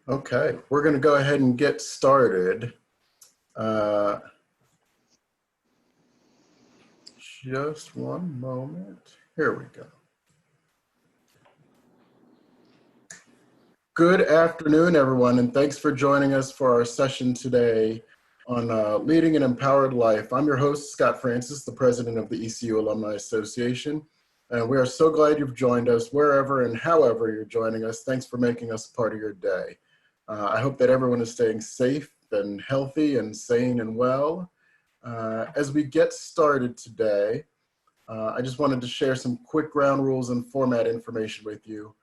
Okay, we're going to go ahead and get started. Uh, just one moment. Here we go. Good afternoon, everyone, and thanks for joining us for our session today on Leading an Empowered Life. I'm your host, Scott Francis, the president of the ECU Alumni Association, and we are so glad you've joined us wherever and however you're joining us. Thanks for making us part of your day. I hope that everyone is staying safe and healthy and sane and well. As we get started today, I just wanted to share some quick ground rules and format information with you.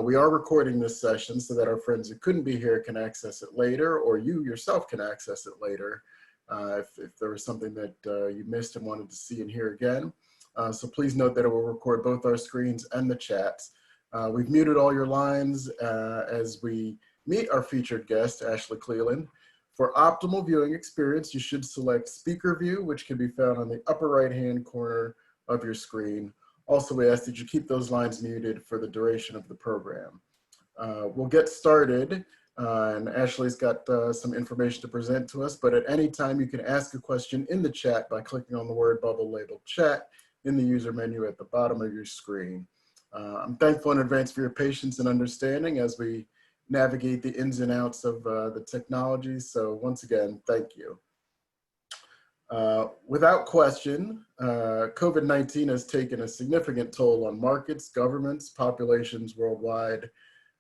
We are recording this session so that our friends who couldn't be here can access it later, or you yourself can access it later if there was something that you missed and wanted to see and hear again. So please note that it will record both our screens and the chats. We've muted all your lines as we meet our featured guest, Ashley Cleland. For optimal viewing experience, you should select Speaker View, which can be found on the upper right-hand corner of your screen. Also, we ask that you keep those lines muted for the duration of the program. We'll get started, and Ashley's got some information to present to us, but at any time you can ask a question in the chat by clicking on the word bubble labeled chat in the user menu at the bottom of your screen. I'm thankful in advance for your patience and understanding as we navigate the ins and outs of the technology. So once again, thank you. Without question, COVID-19 has taken a significant toll on markets, governments, populations worldwide,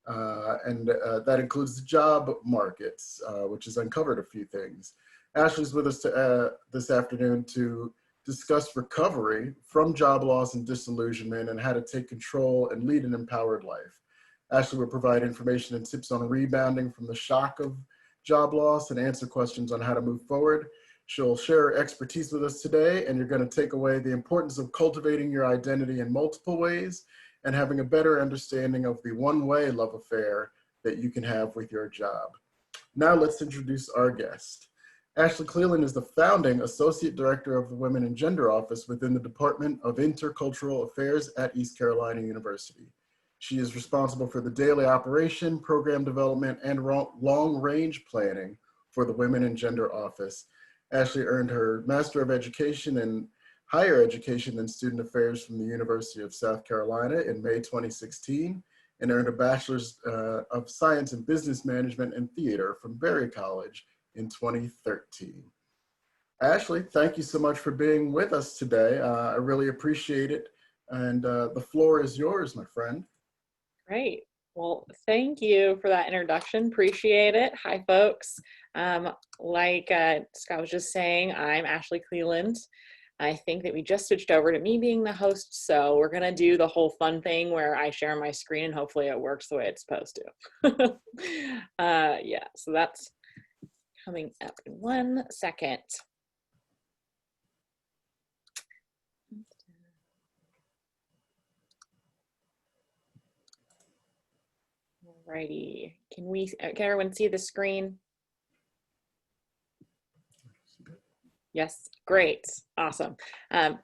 and that includes the job markets, which has uncovered a few things. Ashley's with us this afternoon to discuss recovery from job loss and disillusionment and how to take control and lead an empowered life. Ashley will provide information and tips on rebounding from the shock of job loss and answer questions on how to move forward. She'll share her expertise with us today, and you're going to take away the importance of cultivating your identity in multiple ways and having a better understanding of the one-way love affair that you can have with your job. Now let's introduce our guest. Ashley Cleland is the founding Associate Director of the Women and Gender Office within the Department of Intercultural Affairs at East Carolina University. She is responsible for the daily operation, program development, and long-range planning for the Women and Gender Office. Ashley earned her Master of Education in Higher Education and Student Affairs from the University of South Carolina in May 2016, and earned a Bachelor's of Science in Business Management and Theater from Berry College in 2013. Ashley, thank you so much for being with us today. I really appreciate it. And the floor is yours, my friend. Great. Well, thank you for that introduction. Appreciate it. Hi, folks. Like Scott was just saying, I'm Ashley Cleland. I think that we just switched over to me being the host, so we're going to do the whole fun thing where I share my screen and hopefully it works the way it's supposed to. Yeah, so that's coming up in 1 second. Alrighty, can everyone see the screen? Yes, great, awesome.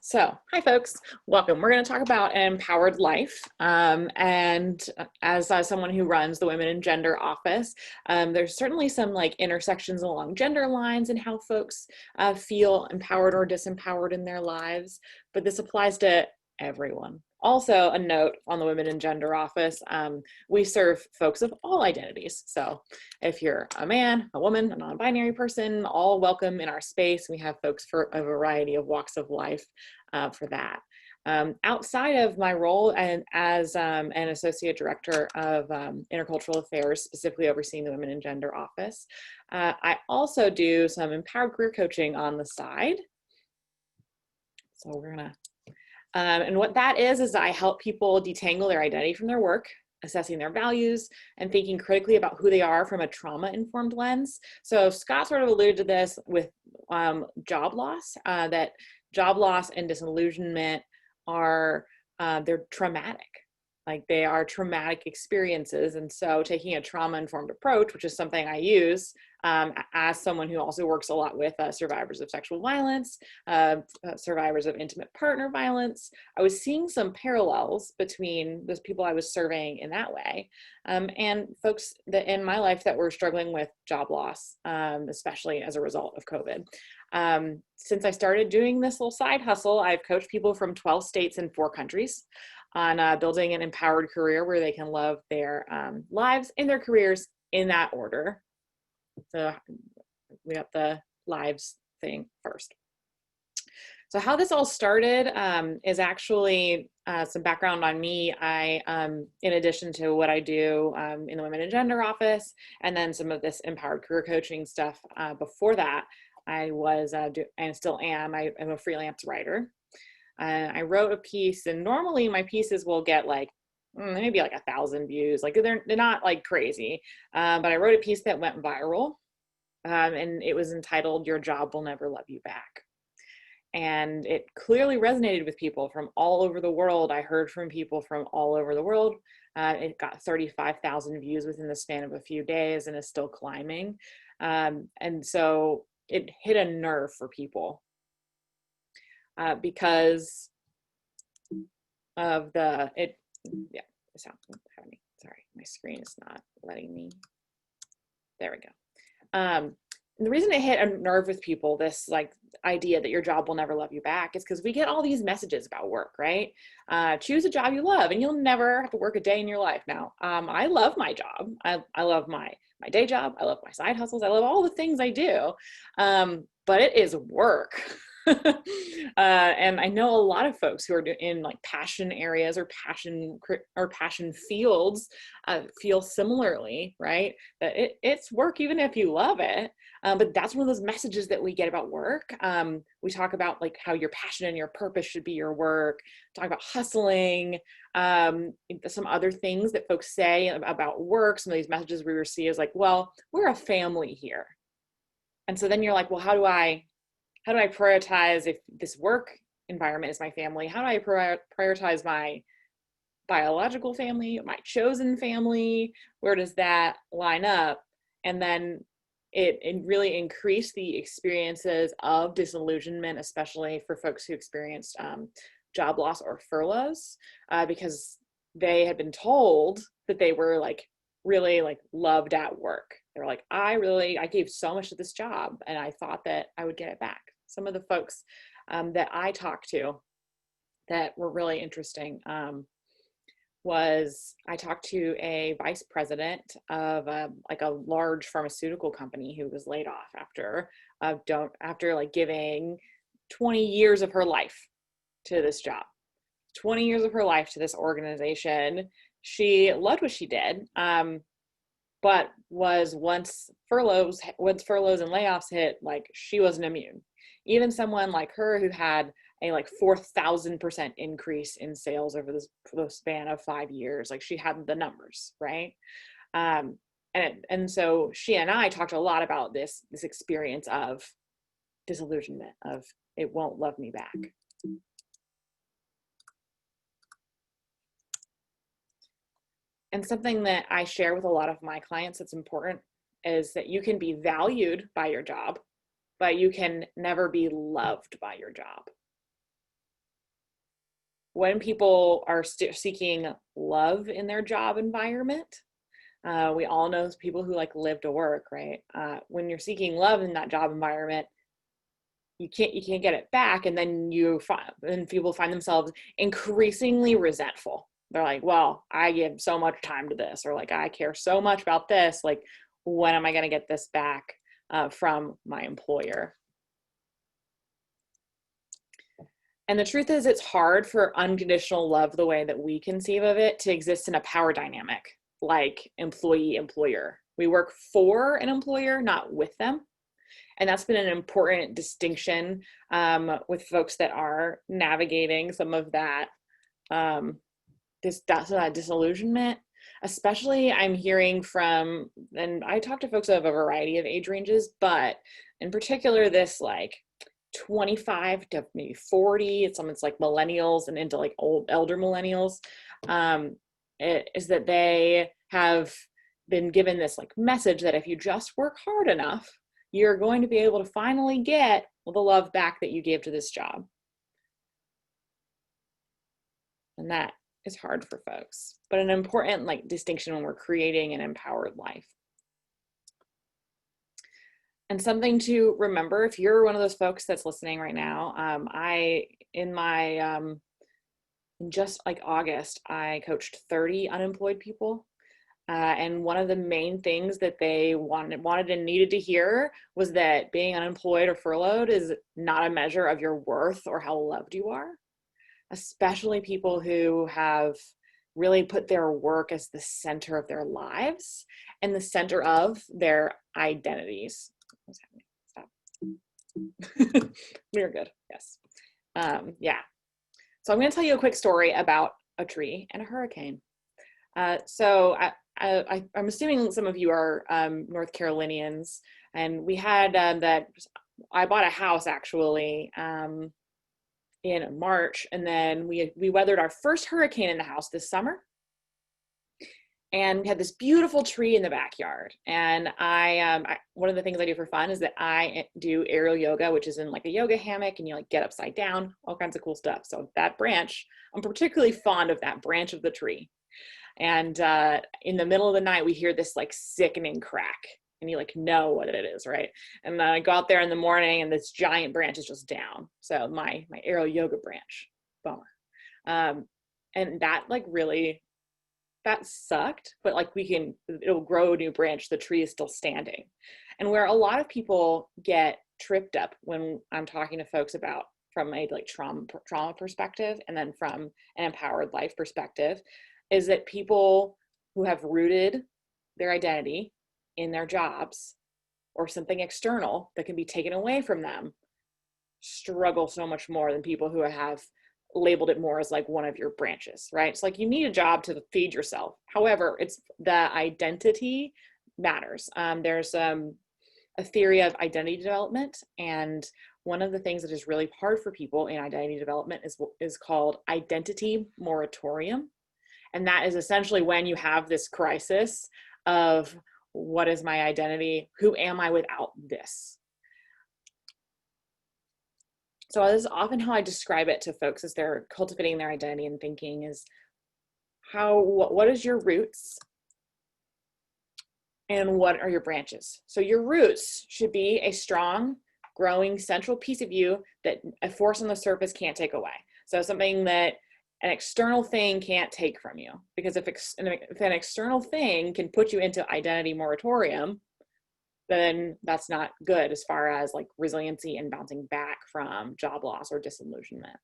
So, hi folks, welcome. We're going to talk about an empowered life. And as someone who runs the Women and Gender Office, there's certainly some like intersections along gender lines and how folks feel empowered or disempowered in their lives, but this applies to everyone. Also, a note on the Women and Gender Office, we serve folks of all identities. So if you're a man, a woman, a non-binary person, all welcome in our space. We have folks for a variety of walks of life for that. Outside of my role and as an Associate Director of Intercultural Affairs, specifically overseeing the Women and Gender Office, I also do some empowered career coaching on the side. So we're gonna and what that is I help people detangle their identity from their work, assessing their values, and thinking critically about who they are from a trauma-informed lens. So Scott sort of alluded to this with job loss, that job loss and disillusionment are, they're traumatic. Like they are traumatic experiences. And so taking a trauma-informed approach, which is something I use as someone who also works a lot with survivors of sexual violence, survivors of intimate partner violence, I was seeing some parallels between those people I was surveying in that way, and folks that in my life that were struggling with job loss, especially as a result of COVID. Since I started doing this little side hustle, I've coached people from 12 states and 4 countries on building an empowered career where they can love their lives and their careers in that order. So we got the lives thing first. So how this all started is actually some background on me. I, in addition to what I do in the Women and Gender office, and then some of this empowered career coaching stuff before that, I was, and still am, I'm a freelance writer. I wrote a piece, and normally my pieces will get like, maybe like 1,000 views. Like they're not like crazy, but I wrote a piece that went viral, and it was entitled, "Your Job Will Never Love You Back." And it clearly resonated with people from all over the world. I heard from people from all over the world. It got 35,000 views within the span of a few days and is still climbing. And so it hit a nerve for people because of the sound happening. Sorry, my screen is not letting me. There we go. And the reason it hit a nerve with people, this like idea that your job will never love you back, is because we get all these messages about work, right? Choose a job you love and you'll never have to work a day in your life. Now, I love my job. I love my day job. I love my side hustles. I love all the things I do. But it is work. And I know a lot of folks who are in like passion areas or passion fields feel similarly, right? That it's work even if you love it. But that's one of those messages that we get about work. We talk about like how your passion and your purpose should be your work. Talk about hustling. Some other things that folks say about work. Some of these messages we receive is like, well, we're a family here. And so then you're like, well, how do I prioritize if this work environment is my family? How do I prioritize my biological family, my chosen family? Where does that line up? And then it really increased the experiences of disillusionment, especially for folks who experienced job loss or furloughs, because they had been told that they were like really like loved at work. They're like, I gave so much to this job and I thought that I would get it back. Some of the folks that I talked to that were really interesting was I talked to a vice president of like a large pharmaceutical company who was laid off after like giving 20 years of her life to this job, 20 years of her life to this organization. She loved what she did, but was once furloughs and layoffs hit, like she wasn't immune. Even someone like her who had a like 4,000% increase in sales over the span of 5 years, like she had the numbers, right? And so she and I talked a lot about this experience of disillusionment, of it won't love me back. And something that I share with a lot of my clients that's important is that you can be valued by your job, but you can never be loved by your job. When people are seeking love in their job environment, we all know people who like live to work, right? When you're seeking love in that job environment, you can't get it back, and then people find themselves increasingly resentful. They're like, well, I give so much time to this, or like I care so much about this, like when am I going to get this back from my employer? And the truth is, it's hard for unconditional love, the way that we conceive of it, to exist in a power dynamic like employee-employer. We work for an employer, not with them. And that's been an important distinction with folks that are navigating some of that disillusionment. Especially I'm hearing from, and I talk to folks of a variety of age ranges, but in particular this like 25 to maybe 40, it's like millennials and into like elder millennials, is that they have been given this like message that if you just work hard enough, you're going to be able to finally get the love back that you gave to this job. And that is hard for folks, but an important like distinction when we're creating an empowered life. And something to remember, if you're one of those folks that's listening right now, in just like August, I coached 30 unemployed people. And one of the main things that they wanted and needed to hear was that being unemployed or furloughed is not a measure of your worth or how loved you are, especially people who have really put their work as the center of their lives and the center of their identities. What's happening? Stop. We're good. Yes. Yeah. So I'm going to tell you a quick story about a tree and a hurricane. So I'm assuming some of you are North Carolinians, and we had I bought a house actually in March, and then we weathered our first hurricane in the house this summer, and we had this beautiful tree in the backyard. And one of the things I do for fun is that I do aerial yoga, which is in like a yoga hammock, and you like get upside down, all kinds of cool stuff. So that branch, I'm particularly fond of that branch of the tree. And in the middle of the night, we hear this like sickening crack, and you like know what it is, right? And then I go out there in the morning, and this giant branch is just down. So my aerial yoga branch, bummer. And that like really, that sucked, but like it'll grow a new branch. The tree is still standing. And where a lot of people get tripped up when I'm talking to folks about from a like trauma perspective, and then from an empowered life perspective, is that people who have rooted their identity in their jobs or something external that can be taken away from them struggle so much more than people who have labeled it more as like one of your branches, right? It's like you need a job to feed yourself. However, it's the identity matters. There's a theory of identity development, and one of the things that is really hard for people in identity development is called identity moratorium. And that is essentially when you have this crisis of what is my identity? Who am I without this? So this is often how I describe it to folks as they're cultivating their identity and thinking is what is your roots and what are your branches? So your roots should be a strong, growing central piece of you that a force on the surface can't take away. So something that an external thing can't take from you, because if an external thing can put you into identity moratorium, then that's not good as far as like resiliency and bouncing back from job loss or disillusionment.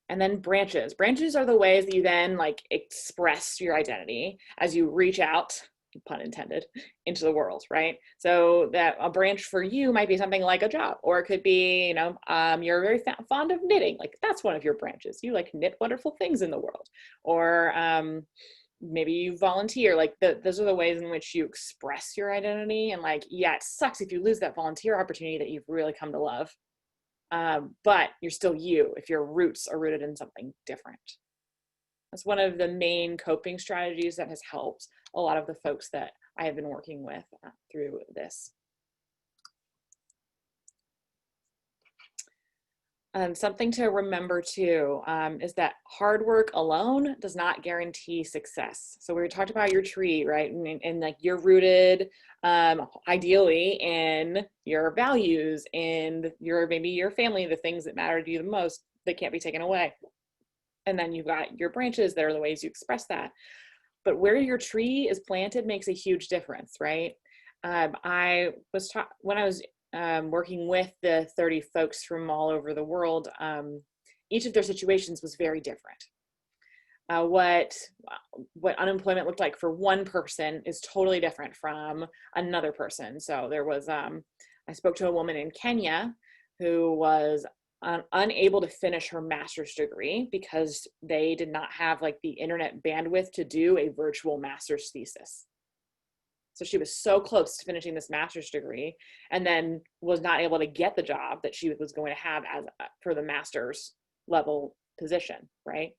And then branches. Branches are the ways that you then like express your identity as you reach out, pun intended, into the world, right? So that a branch for you might be something like a job, or it could be, you're very fond of knitting. Like that's one of your branches. You like knit wonderful things in the world. Or maybe you volunteer. Like those are the ways in which you express your identity. And like, yeah, it sucks if you lose that volunteer opportunity that you've really come to love. But you're still you if your roots are rooted in something different. That's one of the main coping strategies that has helped a lot of the folks that I have been working with through this. Something to remember too is that hard work alone does not guarantee success. So we talked about your tree, right? And like you're rooted ideally in your values and maybe your family, the things that matter to you the most that can't be taken away. And then you've got your branches that are the ways you express that. But where your tree is planted makes a huge difference, right? When I was working with the 30 folks from all over the world, each of their situations was very different. What unemployment looked like for one person is totally different from another person. So there was, I spoke to a woman in Kenya who was unable to finish her master's degree because they did not have like the internet bandwidth to do a virtual master's thesis. So she was so close to finishing this master's degree and then was not able to get the job that she was going to have for the master's level position, right?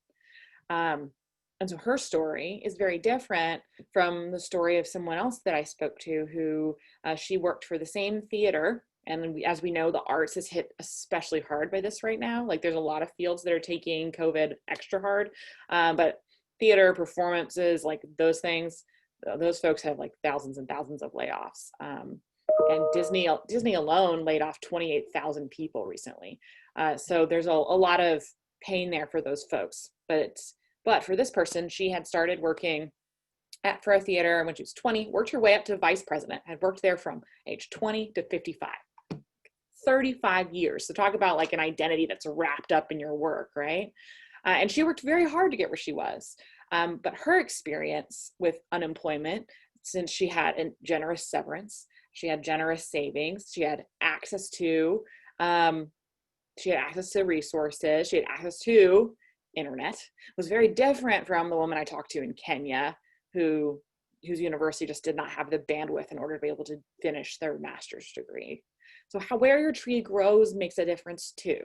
And so her story is very different from the story of someone else that I spoke to who she worked for the same theater. And as we know, the arts is hit especially hard by this right now. Like there's a lot of fields that are taking COVID extra hard, but theater, performances, like those things, those folks have like thousands and thousands of layoffs. And Disney alone laid off 28,000 people recently. So there's a lot of pain there for those folks. But for this person, she had started working for a theater when she was 20, worked her way up to vice president, had worked there from age 20 to 55, 35 years. So talk about like an identity that's wrapped up in your work, right? And she worked very hard to get where she was. But her experience with unemployment, since she had a generous severance, she had generous savings, she had access to resources, she had access to internet, was very different from the woman I talked to in Kenya, whose university just did not have the bandwidth in order to be able to finish their master's degree. So where your tree grows makes a difference too.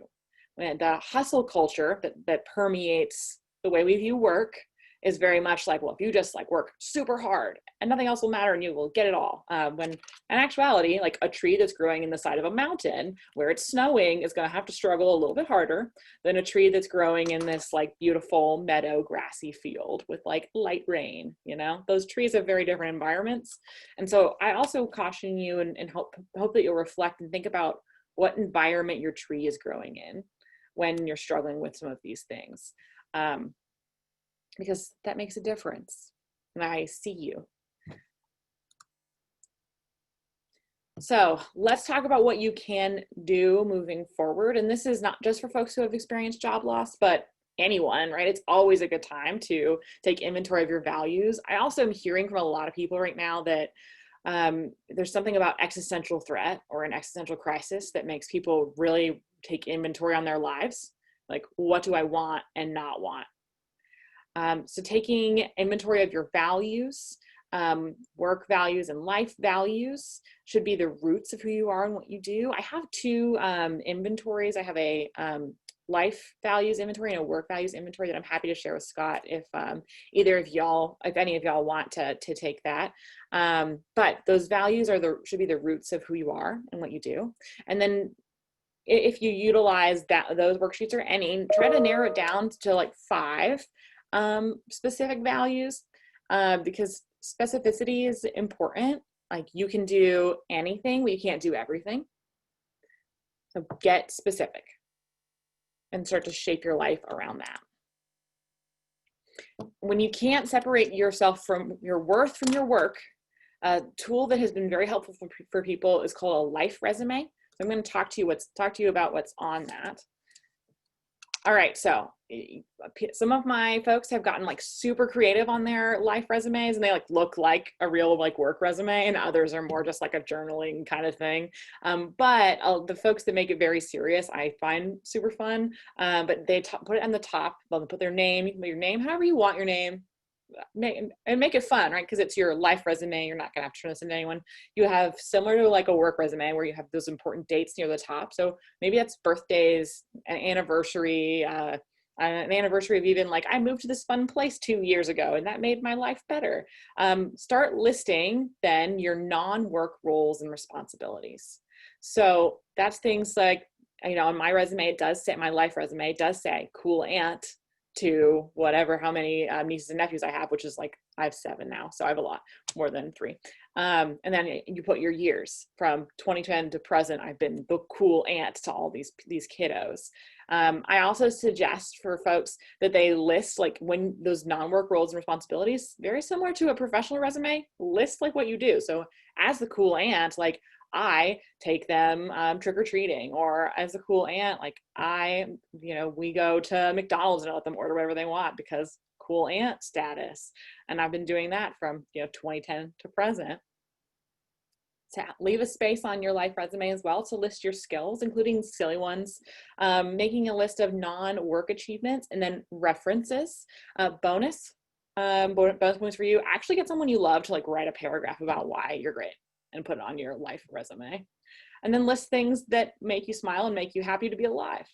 When the hustle culture that permeates the way we view work is very much like, well, if you just like work super hard and nothing else will matter and you will get it all. When in actuality, like a tree that's growing in the side of a mountain where it's snowing is going to have to struggle a little bit harder than a tree that's growing in this like beautiful meadow grassy field with like light rain. Those trees have very different environments. And so I also caution you and hope that you'll reflect and think about what environment your tree is growing in when you're struggling with some of these things. Because that makes a difference. And I see you. So let's talk about what you can do moving forward. And this is not just for folks who have experienced job loss, but anyone, right? It's always a good time to take inventory of your values. I also am hearing from a lot of people right now that there's something about existential threat or an existential crisis that makes people really take inventory on their lives. Like, what do I want and not want? So taking inventory of your values, work values and life values should be the roots of who you are and what you do. I have two inventories. I have a life values inventory and a work values inventory that I'm happy to share with Scott if any of y'all want to take that. But those values should be the roots of who you are and what you do. And then if you utilize those worksheets or any, try to narrow it down to like 5 specific values, because specificity is important. Like you can do anything, but you can't do everything. So get specific and start to shape your life around that. When you can't separate yourself from your worth from your work, a tool that has been very helpful for people is called a life resume. So I'm going to talk to you about what's on that. All right, so some of my folks have gotten like super creative on their life resumes and they like look like a real like work resume, and others are more just like a journaling kind of thing. But the folks that make it very serious, I find super fun. But they put it on the top, they'll put your name, however you want your name. And make it fun, right? Because it's your life resume. You're not gonna have to turn this into anyone. You have similar to like a work resume where you have those important dates near the top. So maybe that's birthdays, an anniversary of even like I moved to this fun place 2 years ago and that made my life better. Start listing then your non-work roles and responsibilities. So that's things like, on my resume, my life resume does say cool aunt to whatever, how many nieces and nephews I have, which is like, I have 7 now. So I have a lot more than 3. And then you put your years from 2010 to present. I've been the cool aunt to all these kiddos. I also suggest for folks that they list like when those non-work roles and responsibilities, very similar to a professional resume, list like what you do. So as the cool aunt, like I take them trick-or-treating, or as a cool aunt, like we go to McDonald's and let them order whatever they want because cool aunt status. And I've been doing that from 2010 to present. To leave a space on your life resume as well to list your skills, including silly ones, making a list of non-work achievements, and then references. Bonus points for you, actually get someone you love to like write a paragraph about why you're great and put it on your life resume. And then list things that make you smile and make you happy to be alive.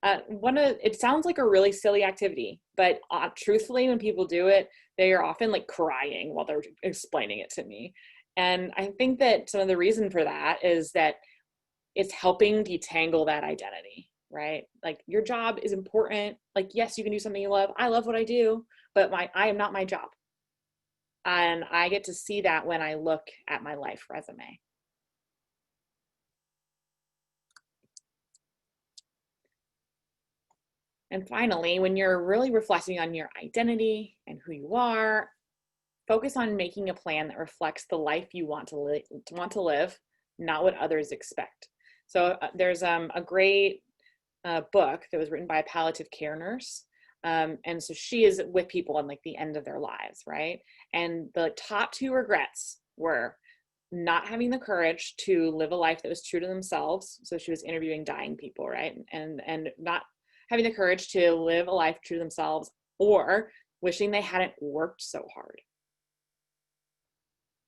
It sounds like a really silly activity, but truthfully, when people do it, they are often like crying while they're explaining it to me. And I think that some of the reason for that is that it's helping detangle that identity, right? Like your job is important. Like, yes, you can do something you love. I love what I do, but I am not my job. And I get to see that when I look at my life resume. And finally, when you're really reflecting on your identity and who you are, focus on making a plan that reflects the life you want to live, not what others expect. So there's a great book that was written by a palliative care nurse. And so she is with people on like the end of their lives, right? And the top two regrets were not having the courage to live a life that was true to themselves. So she was interviewing dying people, right? And not having the courage to live a life true to themselves, or wishing they hadn't worked so hard.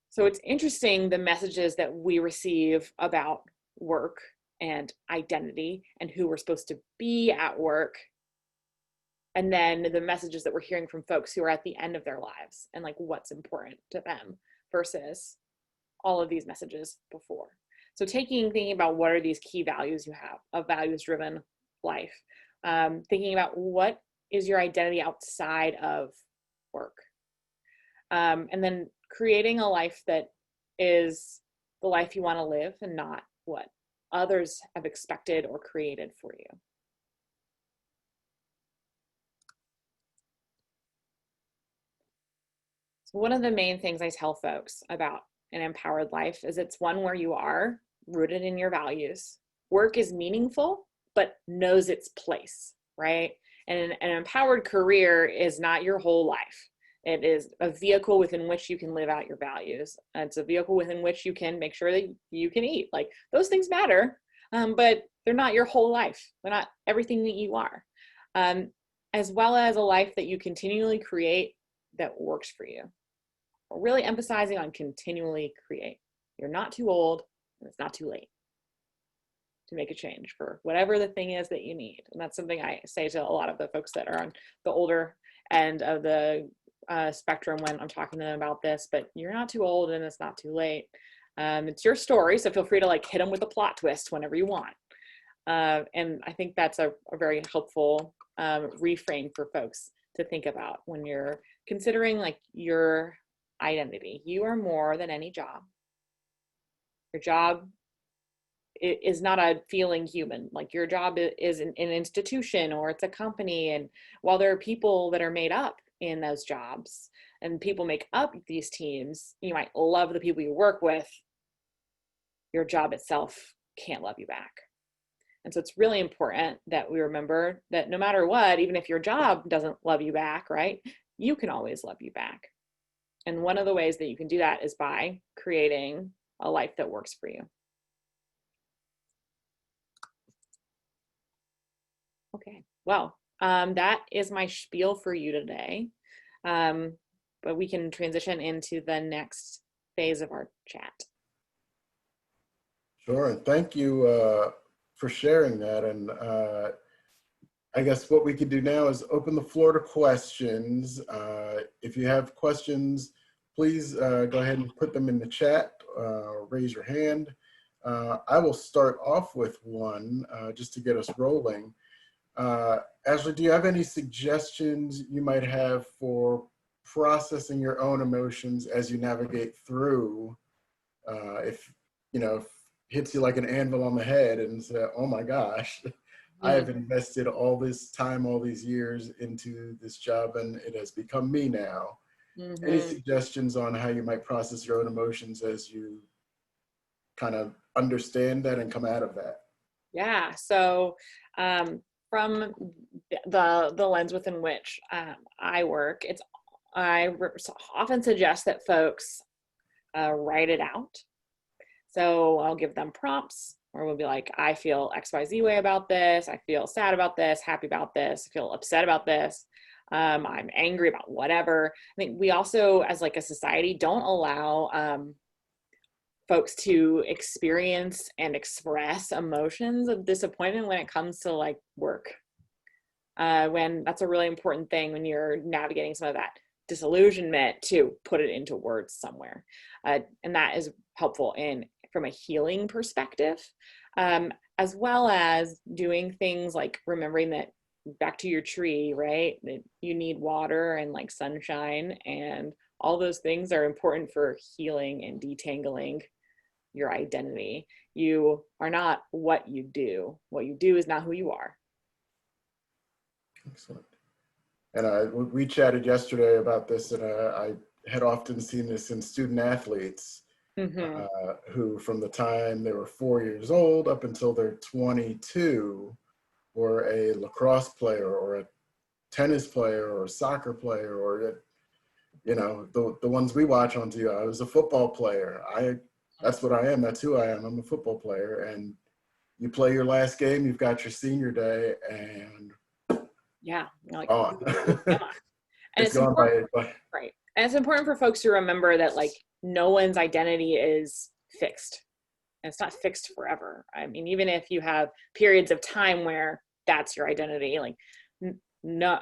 So it's interesting the messages that we receive about work and identity and who we're supposed to be at work. And then the messages that we're hearing from folks who are at the end of their lives and like what's important to them versus all of these messages before. So thinking about what are these key values you have, a values-driven life, thinking about what is your identity outside of work, and then creating a life that is the life you want to live and not what others have expected or created for you. So one of the main things I tell folks about an empowered life is it's one where you are rooted in your values. Work is meaningful, but knows its place, right? And an empowered career is not your whole life. It is a vehicle within which you can live out your values. It's a vehicle within which you can make sure that you can eat. Like those things matter, but they're not your whole life. They're not everything that you are. As well as a life that you continually create that works for you. We're really emphasizing on continually create. You're not too old and it's not too late to make a change for whatever the thing is that you need. And that's something I say to a lot of the folks that are on the older end of the spectrum when I'm talking to them about this, but you're not too old and it's not too late. It's your story, so feel free to like hit them with a plot twist whenever you want. And I think that's a very helpful reframe for folks to think about when you're considering like your identity. You are more than any job. Your job is not a feeling human. Like your job is an institution or it's a company. And while there are people that are made up in those jobs and people make up these teams, you might love the people you work with. Your job itself can't love you back. And so it's really important that we remember that no matter what, even if your job doesn't love you back, right, you can always love you back. And one of the ways that you can do that is by creating a life that works for you. Okay, well, that is my spiel for you today. But we can transition into the next phase of our chat. Sure, and thank you for sharing that. And I guess what we could do now is open the floor to questions. If you have questions, please go ahead and put them in the chat, raise your hand. I will start off with one just to get us rolling. Ashley, do you have any suggestions you might have for processing your own emotions as you navigate through, if, you know, if hits you like an anvil on the head and say, oh my gosh, I have invested all this time, all these years into this job and it has become me now. Any suggestions on how you might process your own emotions as you kind of understand that and come out of that? Yeah, so from the lens within which I work, I often suggest that folks write it out. So I'll give them prompts, or we'll be like, I feel XYZ way about this. I feel sad about this, happy about this, I feel upset about this. I'm angry about whatever. I think we also, as like a society, don't allow folks to experience and express emotions of disappointment when it comes to like work when that's a really important thing when you're navigating some of that disillusionment, to put it into words somewhere. And that is helpful from a healing perspective, as well as doing things like remembering that, back to your tree, right? That you need water and like sunshine, and all those things are important for healing and detangling your identity. You are not what you do. What you do is not who you are. Excellent. And we chatted yesterday about this, and I had often seen this in student athletes who, from the time they were 4 years old up until they're 22, were a lacrosse player or a tennis player or a soccer player, or the ones we watch on TV. I was a football player. That's what I am. That's who I am. I'm a football player. And you play your last game, you've got your senior day, and yeah, like, gone. yeah. And it's gone by. Right. And it's important for folks to remember that like no one's identity is fixed. And it's not fixed forever. I mean, even if you have periods of time where that's your identity, like no,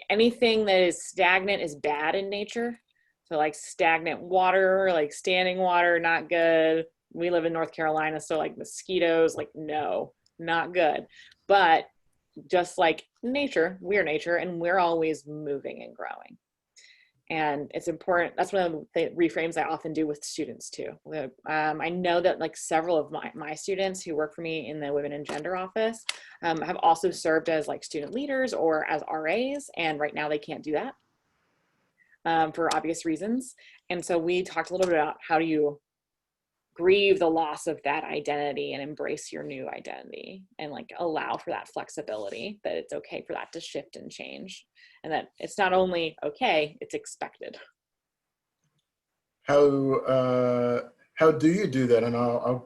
anything that is stagnant is bad in nature. So like stagnant water, like standing water, not good. We live in North Carolina, so like mosquitoes, like no, not good. But just like nature, we're nature, and we're always moving and growing. And it's important. That's one of the reframes I often do with students too. I know that like several of my students who work for me in the Women and Gender office have also served as like student leaders or as RAs, and right now they can't do that for obvious reasons. And so we talked a little bit about how do you grieve the loss of that identity and embrace your new identity, and like allow for that flexibility, that it's okay for that to shift and change, and that it's not only okay, it's expected. How do you do that? And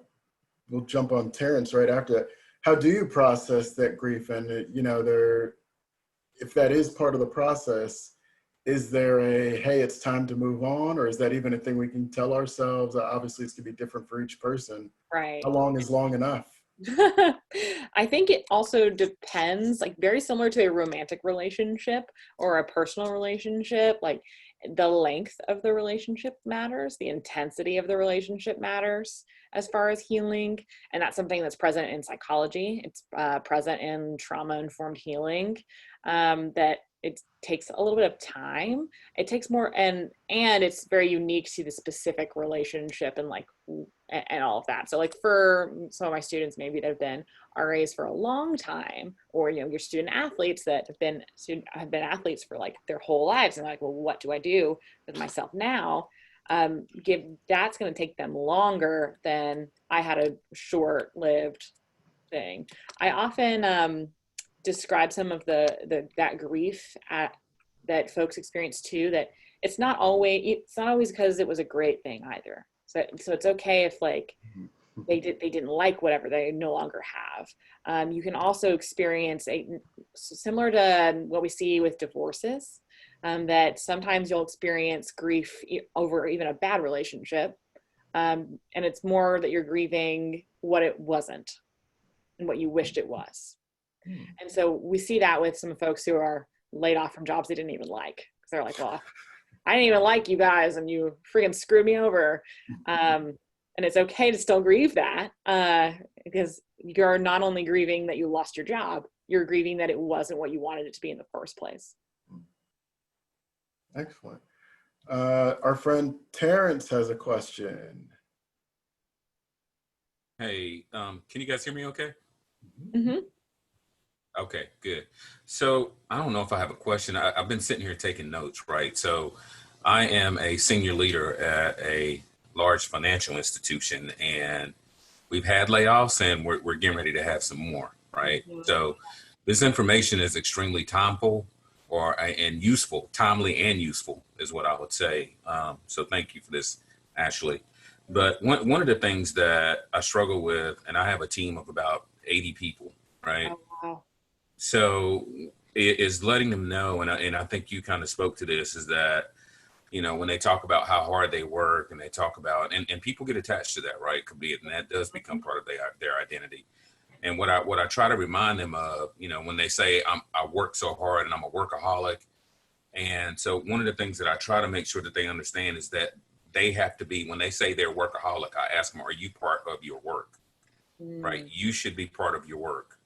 we'll jump on Terrence right after that. How do you process that grief? And if that is part of the process, is there hey, it's time to move on? Or is that even a thing we can tell ourselves? Obviously, it's going to be different for each person. Right. How long is long enough? I think it also depends, like very similar to a romantic relationship or a personal relationship, like the length of the relationship matters, the intensity of the relationship matters as far as healing. And that's something that's present in psychology. It's present in trauma-informed healing, that it takes a little bit of time. It takes more, and it's very unique to the specific relationship and like and all of that. So like for some of my students, maybe they've been RAs for a long time, or your student athletes that have been athletes for like their whole lives, and like, well, what do I do with myself now? That's going to take them longer than I had a short-lived thing. I often describe some of that grief that folks experience too, that it's not always because it was a great thing either. So it's okay if like they didn't like whatever they no longer have. You can also experience similar to what we see with divorces, that sometimes you'll experience grief over even a bad relationship, and it's more that you're grieving what it wasn't and what you wished it was. And so we see that with some folks who are laid off from jobs they didn't even like, because they're like, well, I didn't even like you guys and you freaking screwed me over. And it's okay to still grieve that, because you're not only grieving that you lost your job, you're grieving that it wasn't what you wanted it to be in the first place. Excellent. Our friend Terrence has a question. Hey, can you guys hear me okay? Mm-hmm. Okay, good. So I don't know if I have a question. I've been sitting here taking notes, right? So I am a senior leader at a large financial institution, and we've had layoffs, and we're getting ready to have some more, right? Mm-hmm. So this information is extremely timely and useful, timely and useful is what I would say. So thank you for this, Ashley. But one of the things that I struggle with, and I have a team of about 80 people, right? Oh, wow. So it is letting them know, and I think you kind of spoke to this, is that, when they talk about how hard they work, and they talk about, and people get attached to that, right? And that does become part of their identity. And what I try to remind them of, when they say I work so hard and I'm a workaholic. And so one of the things that I try to make sure that they understand is that they have to be, when they say they're workaholic, I ask them, are you part of your work? Right? You should be part of your work.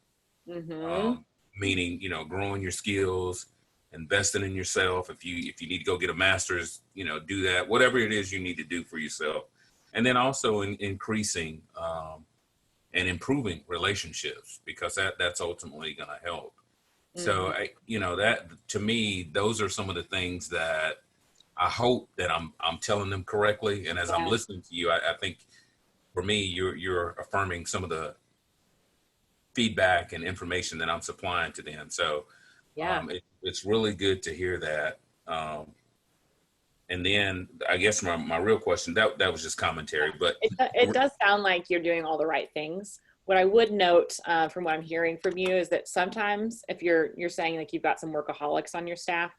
Meaning, growing your skills, investing in yourself. If you need to go get a master's, do that, whatever it is you need to do for yourself. And then also increasing and improving relationships, because that's ultimately going to help. So that, to me, those are some of the things that I hope that I'm telling them correctly. And as I'm listening to you, I think for me, you're affirming some of the feedback and information that I'm supplying to them. So it's really good to hear that. And then I guess my real question, that was just commentary, but it does sound like you're doing all the right things. What I would note from what I'm hearing from you is that sometimes, if you're saying like you've got some workaholics on your staff,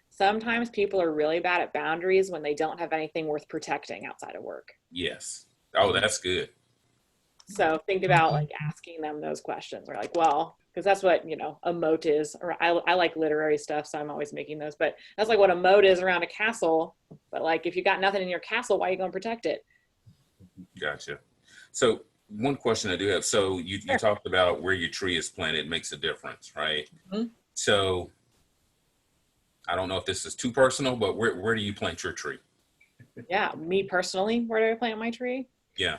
sometimes people are really bad at boundaries when they don't have anything worth protecting outside of work. Yes. Oh, that's good. So think about like asking them those questions, or like, well, because that's what, a moat is. Or I like literary stuff, so I'm always making those, but that's like what a moat is around a castle. But like, if you got nothing in your castle, why are you going to protect it? Gotcha. So one question I do have, so you talked about where your tree is planted makes a difference, right? So I don't know if this is too personal, but where do you plant your tree? Yeah, me personally, where do I plant my tree? Yeah.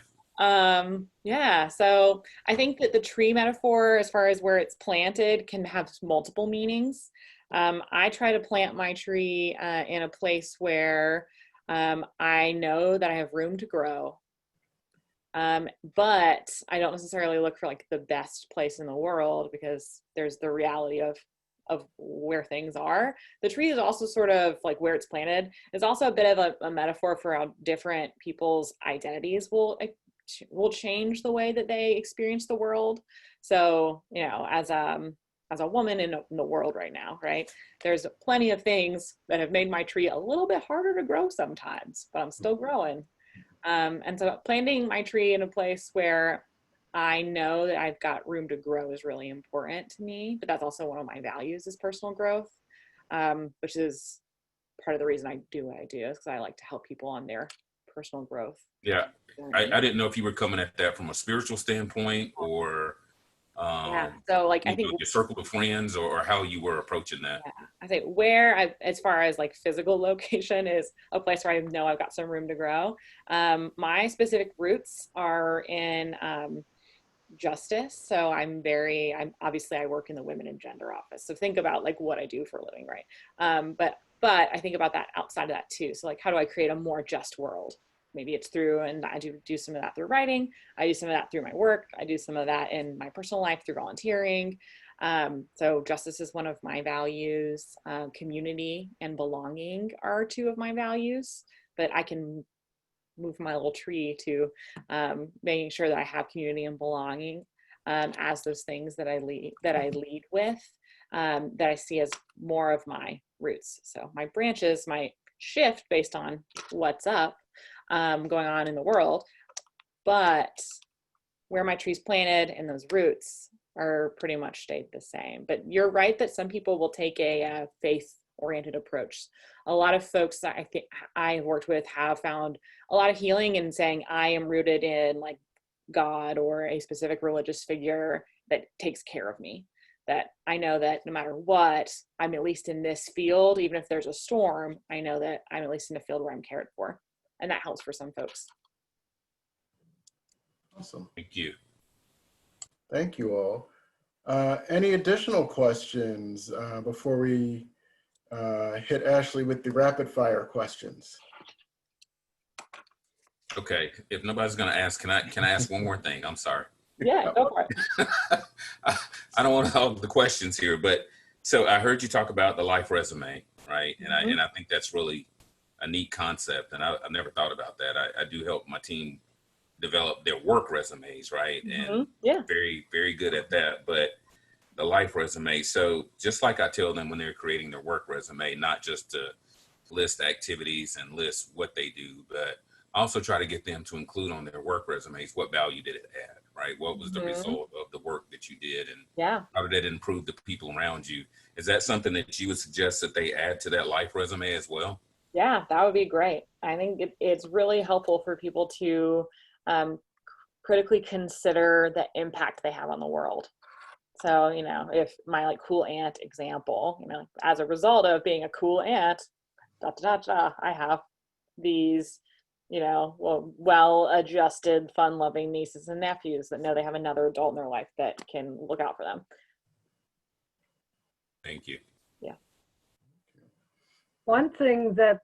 So I think that the tree metaphor, as far as where it's planted, can have multiple meanings. I try to plant my tree in a place where I know that I have room to grow. But I don't necessarily look for like the best place in the world, because there's the reality of where things are. The tree is also sort of like where it's planted. It's also a bit of a metaphor for how different people's identities will change the way that they experience the world. So, as a woman in the world right now, right, there's plenty of things that have made my tree a little bit harder to grow sometimes, but I'm still growing. And so planting my tree in a place where I know that I've got room to grow is really important to me. But that's also one of my values, is personal growth, which is part of the reason I do what I do, is because I like to help people on their personal growth. Yeah. I didn't know if you were coming at that from a spiritual standpoint, or so like I think your circle of friends, or how you were approaching that. I think as far as like physical location, is a place where I know I've got some room to grow. My specific roots are in justice. So I'm obviously I work in the women and gender office. So think about like what I do for a living, right? But I think about that outside of that too. So like, how do I create a more just world? Maybe it's through, and I do some of that through writing. I do some of that through my work. I do some of that in my personal life through volunteering. So justice is one of my values. Community and belonging are two of my values, but I can move my little tree to making sure that I have community and belonging as those things that I lead with, that I see as more of my roots. So my branches might shift based on what's up going on in the world, but where my tree's planted and those roots are pretty much stayed the same. But you're right that some people will take a faith-oriented approach. A lot of folks that I think I've worked with have found a lot of healing in saying, I am rooted in like God or a specific religious figure that takes care of me. That I know that no matter what, I'm at least in this field. Even if there's a storm, I know that I'm at least in a field where I'm cared for. And that helps for some folks. Awesome. Thank you. Thank you all. Any additional questions before we hit Ashley with the rapid fire questions? Okay. If nobody's going to ask, can I ask one more thing? I'm sorry. Yeah, go for it. I don't want to hog the questions here, but so I heard you talk about the life resume, right? And I think that's really a neat concept, and I've never thought about that. I do help my team develop their work resumes, right? And very, very good at that. But the life resume, so just like I tell them when they're creating their work resume, not just to list activities and list what they do, but also try to get them to include on their work resumes what value did it add, right? What was the Mhm. result of the work that you did, and Yeah. how did that improve the people around you? Is that something that you would suggest that they add to that life resume as well? Yeah, that would be great. I think it's really helpful for people to um, critically consider the impact they have on the world. So, you know, if my like cool aunt example, you know, as a result of being a cool aunt, da da da da, I have these, you know, well-adjusted, fun-loving nieces and nephews that know they have another adult in their life that can look out for them. Thank you. Yeah. One thing that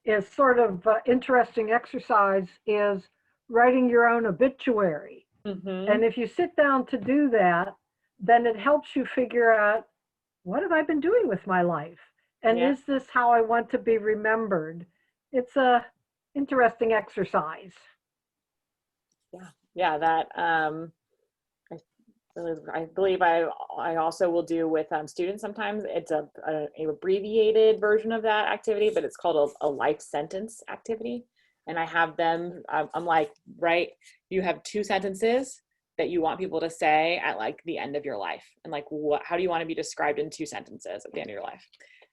is sort of interesting exercise is writing your own obituary. Mm-hmm. And if you sit down to do that, then it helps you figure out, what have I been doing with my life? And Yeah. is this how I want to be remembered? It's a interesting exercise. Yeah, that I believe I also will do with students sometimes. It's a abbreviated version of that activity, but it's called a life sentence activity. And I have them, I'm like, right, you have 2 sentences that you want people to say at like the end of your life. And like, how do you want to be described in 2 sentences at the end of your life?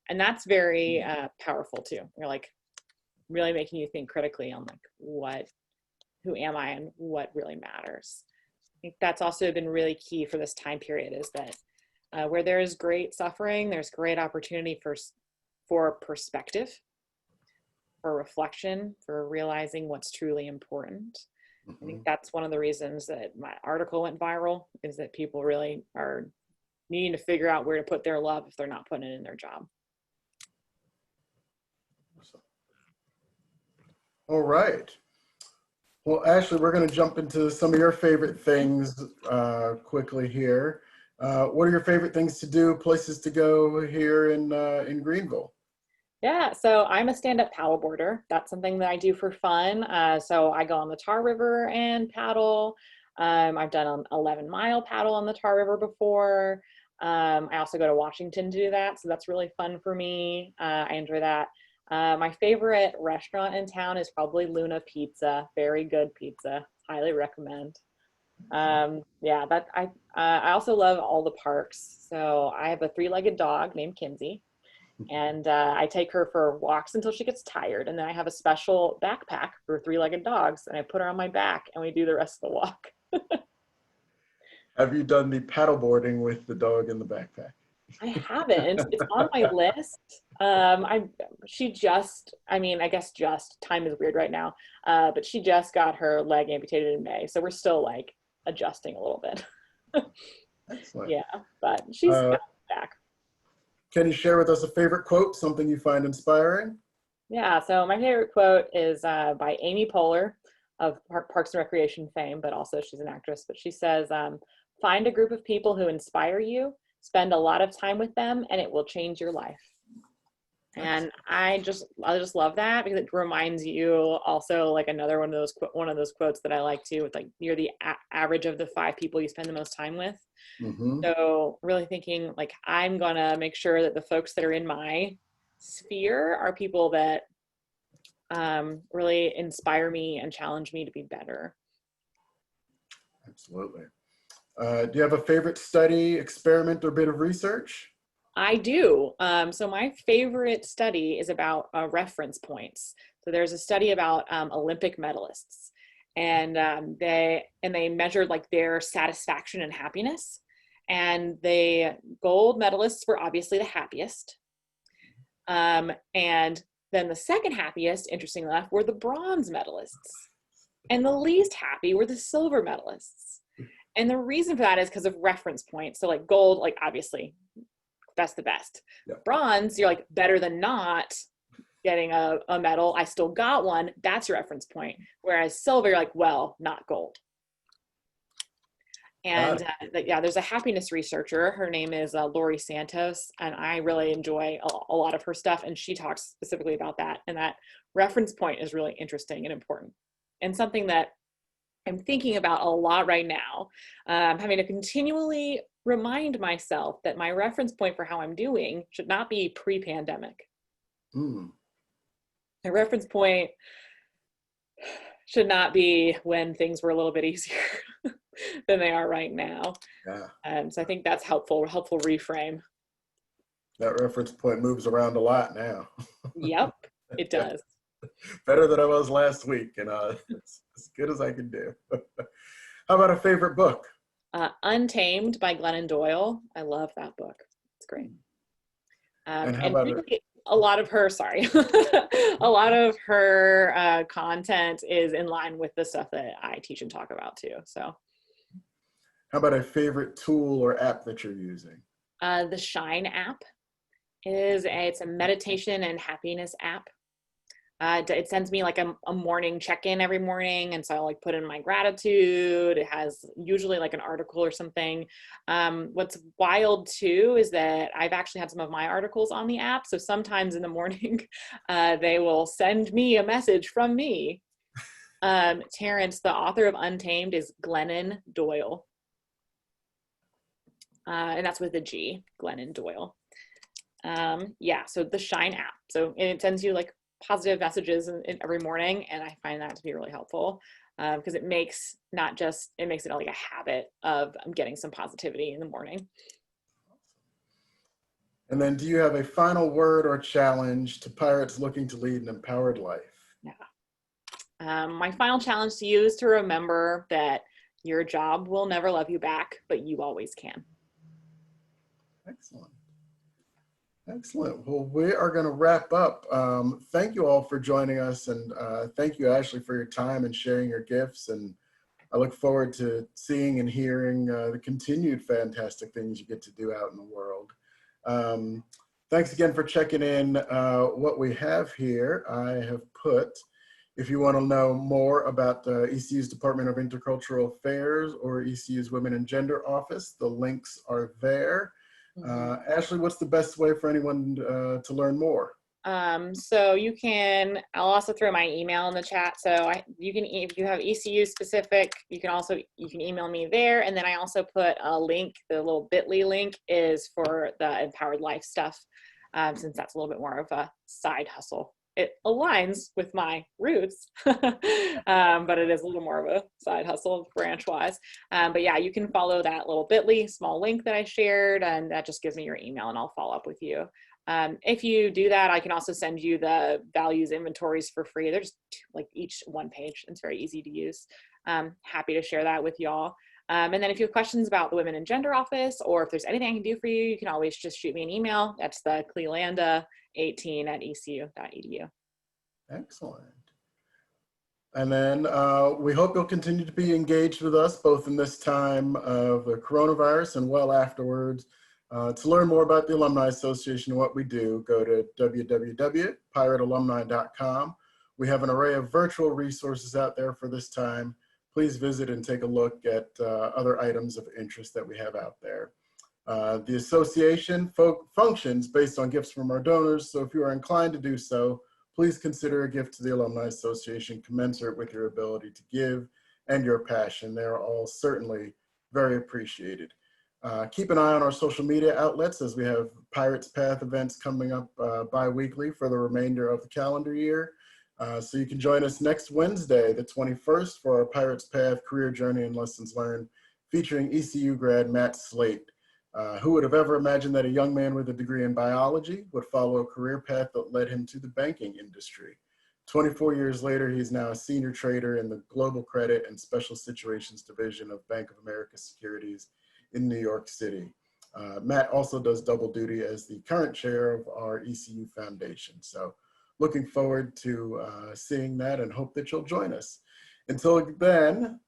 And that's very powerful too. You're like really making you think critically on like, who am I and what really matters. I think that's also been really key for this time period, is that where there is great suffering, there's great opportunity for perspective, for reflection, for realizing what's truly important. I think that's one of the reasons that my article went viral, is that people really are needing to figure out where to put their love if they're not putting it in their job. All right. Well, Ashley, we're going to jump into some of your favorite things quickly here. What are your favorite things to do, places to go here in Greenville? Yeah, so I'm a stand-up paddleboarder. That's something that I do for fun. So I go on the Tar River and paddle. I've done an 11-mile paddle on the Tar River before. I also go to Washington to do that, so that's really fun for me. I enjoy that. My favorite restaurant in town is probably Luna Pizza. Very good pizza. Highly recommend. Yeah, I also love all the parks. So I have a 3-legged dog named Kinsey, and I take her for walks until she gets tired. And then I have a special backpack for 3-legged dogs, and I put her on my back and we do the rest of the walk. Have you done the paddleboarding with the dog in the backpack? I haven't. It's on my list. I guess time is weird right now. But she just got her leg amputated in May. So we're still like adjusting a little bit. Excellent. Yeah, but she's back. Can you share with us a favorite quote, something you find inspiring? Yeah, so my favorite quote is by Amy Poehler of Parks and Recreation fame, but also she's an actress. But she says, find a group of people who inspire you, spend a lot of time with them, and it will change your life. And I just love that, because it reminds you also, like, another one of those quotes that I like too, with like, you're the average of the 5 people you spend the most time with. Mm-hmm. So really thinking like, I'm gonna make sure that the folks that are in my sphere are people that really inspire me and challenge me to be better. Absolutely. Do you have a favorite study, experiment, or bit of research? I do. So my favorite study is about reference points. So there's a study about Olympic medalists, and they measured like their satisfaction and happiness. And the gold medalists were obviously the happiest. And then the second happiest, interestingly enough, were the bronze medalists. And the least happy were the silver medalists. And the reason for that is because of reference points. So like gold, like obviously that's the best. Yeah. Bronze, you're like better than not getting a medal. I still got one. That's your reference point. Whereas silver, you're like, well, not gold. And yeah, there's a happiness researcher. Her name is Lori Santos, and I really enjoy a lot of her stuff. And she talks specifically about that. And that reference point is really interesting and important, and something that I'm thinking about a lot right now. Having to continually remind myself that my reference point for how I'm doing should not be pre-pandemic. Mm. My reference point should not be when things were a little bit easier than they are right now. Yeah. So I think that's helpful reframe. That reference point moves around a lot now. Yep, it does. Better than I was last week, and it's as good as I can do. How about a favorite book? Untamed by Glennon Doyle. I love that book. It's great. And how And about really, a lot of her, a lot of her content is in line with the stuff that I teach and talk about too. So, how about a favorite tool or app that you're using? the Shine app it's a meditation and happiness app. It sends me like a morning check-in every morning. And so I like put in my gratitude. It has usually like an article or something. What's wild too is that I've actually had some of my articles on the app. So sometimes in the morning, they will send me a message from me. Terrence, the author of Untamed, is Glennon Doyle. And that's with a G, Glennon Doyle. Yeah, so the Shine app. So it sends you like positive messages in every morning, and I find that to be really helpful because it makes it like a habit of getting some positivity in the morning. And then do you have a final word or challenge to pirates looking to lead an empowered life? Yeah. My final challenge to you is to remember that your job will never love you back, but you always can. Excellent. Excellent. Well, we are going to wrap up. Thank you all for joining us, and thank you, Ashley, for your time and sharing your gifts. And I look forward to seeing and hearing the continued fantastic things you get to do out in the world. Thanks again for checking in. What we have here, I have put, if you want to know more about the ECU's Department of Intercultural Affairs or ECU's Women and Gender Office, the links are there. Ashley, what's the best way for anyone to learn more? So I'll also throw my email in the chat. So you can, if you have ECU specific, you can email me there. And then I also put a link, the little bit.ly link is for the Empowered Life stuff, since that's a little bit more of a side hustle. It aligns with my roots, but it is a little more of a side hustle branch wise. But yeah, you can follow that little bit.ly small link that I shared, and that just gives me your email and I'll follow up with you. If you do that, I can also send you the values inventories for free. They're just like each one page. It's very easy to use. Happy to share that with y'all. And then if you have questions about the Women and Gender Office, or if there's anything I can do for you, you can always just shoot me an email. That's the cleelanda18@ecu.edu. Excellent. And then we hope you'll continue to be engaged with us both in this time of the coronavirus and well afterwards. To learn more about the Alumni Association and what we do, go to www.piratealumni.com. We have an array of virtual resources out there for this time. Please visit and take a look at other items of interest that we have out there. The association functions based on gifts from our donors, so if you are inclined to do so, please consider a gift to the Alumni Association commensurate with your ability to give and your passion. They are all certainly very appreciated. Keep an eye on our social media outlets as we have Pirates Path events coming up bi-weekly for the remainder of the calendar year. So you can join us next Wednesday, the 21st, for our Pirates Path Career Journey and Lessons Learned, featuring ECU grad Matt Slate. Who would have ever imagined that a young man with a degree in biology would follow a career path that led him to the banking industry? 24 years later, he's now a senior trader in the Global Credit and Special Situations Division of Bank of America Securities in New York City. Matt also does double duty as the current chair of our ECU Foundation. So looking forward to seeing that and hope that you'll join us. Until then,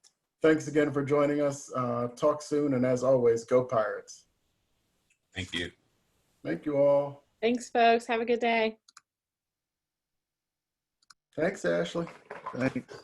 thanks again for joining us. Talk soon, and as always, go Pirates. Thank you. Thank you all. Thanks, folks. Have a good day. Thanks, Ashley. Thanks.